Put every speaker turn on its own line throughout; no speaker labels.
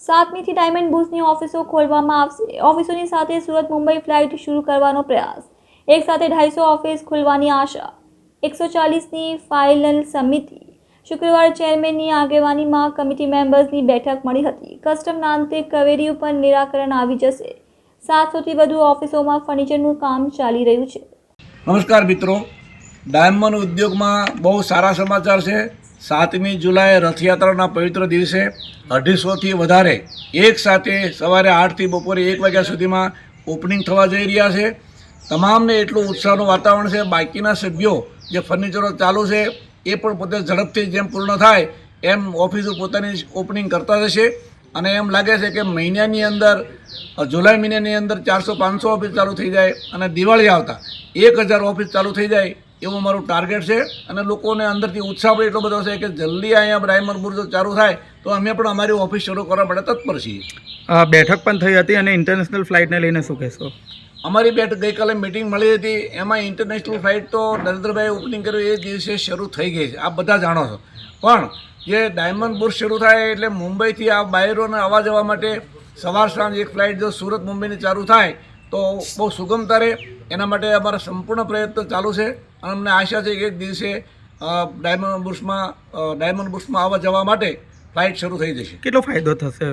7મીથી diamond બુર્સની ઓફિસો ખોલવામાં આવશે। ઓફિસોની સાથે સુરત મુંબઈ ફ્લાઇટ શરૂ કરવાનો પ્રયાસ। એક સાથે 250 ઓફિસ ખુલવાની આશા। 140ની ફાઇનલ સમિતિ શુક્રવારે ચેરમેનની આગેવાનીમાં કમિટી મેમ્બર્સની બેઠક મળી હતી। કસ્ટમ આંતરિક કવેરી ઉપર નિરાકરણ આવી જશે। 700થી વધુ ઓફિસોમાં ફર્નિચરનું કામ ચાલી રહ્યું છે।
નમસ્કાર મિત્રો, ડાયમંડ ઉદ્યોગમાં બહુ સારા સમાચાર છે। 7મી જુલાઈ રથયાત્રાના પવિત્ર દિવસે 250થી વધારે એક સાથે સવારે 8થી બપોરે 1 વાગ્યા સુધીમાં ઓપનિંગ થવા જઈ રહ્યા છે। તમામને એટલું ઉત્સાહનું વાતાવરણ છે। બાકીના સભ્યો જે ફર્નિચરો ચાલુ છે એ પણ પોતે ઝડપથી જેમ પૂર્ણ થાય એમ ઓફિસો પોતાની ઓપનિંગ કરતા જશે અને એમ લાગે છે કે મહિનાની અંદર જુલાઈ મહિનાની અંદર 400-500 ઓફિસ ચાલુ થઈ જાય અને દિવાળી આવતા 1000 ઓફિસ ચાલુ થઈ જાય એવું મારું ટાર્ગેટ છે। અને લોકોને અંદરથી ઉત્સાહ પણ એટલો બધો છે કે જલ્દી અહીંયા ડાયમંડ બુર્સ ચાલુ થાય તો અમે પણ અમારી ઓફિસ શરૂ કરવા માટે તત્પર છીએ।
બેઠક પણ થઈ હતી અને ઇન્ટરનેશનલ ફ્લાઇટને લઈને શું કહેશો?
અમારી બેઠક ગઈકાલે મિટિંગ મળી હતી, એમાં ઇન્ટરનેશનલ ફ્લાઇટ તો નરેન્દ્રભાઈ ઓપનિંગ કર્યું એ દિવસે શરૂ થઈ ગઈ છે, આપ બધા જાણો છો। પણ જે ડાયમંડ બુર્સ શરૂ થાય એટલે મુંબઈથી આ બાયરોને આવવા જવા માટે સવાર સાંજ એક ફ્લાઇટ જો સુરત મુંબઈની ચાલુ થાય તો બહુ સુગમતા રહે। એના માટે અમારા સંપૂર્ણ પ્રયત્ન ચાલુ છે અને અમને આશા છે કે એક દિવસે ડાયમંડ બુર્સમાં આવવા જવા માટે ફ્લાઇટ શરૂ થઈ જશે।
કેટલો ફાયદો થશે?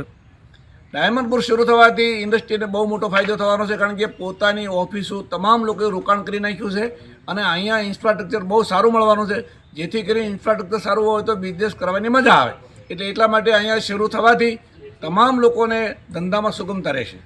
ડાયમંડ બુર્સ શરૂ થવાથી ઇન્ડસ્ટ્રીને બહુ મોટો ફાયદો થવાનો છે, કારણ કે પોતાની ઓફિસો તમામ લોકોએ રોકાણ કરી નાખ્યું છે અને અહીંયા ઇન્ફ્રાસ્ટ્રક્ચર બહુ સારું મળવાનું છે, જેથી કરીને ઇન્ફ્રાસ્ટ્રક્ચર સારું હોય તો બિઝનેસ કરવાની મજા આવે। એટલે એટલા માટે અહીંયા શરૂ થવાથી તમામ લોકોને ધંધામાં સુગમતા રહેશે।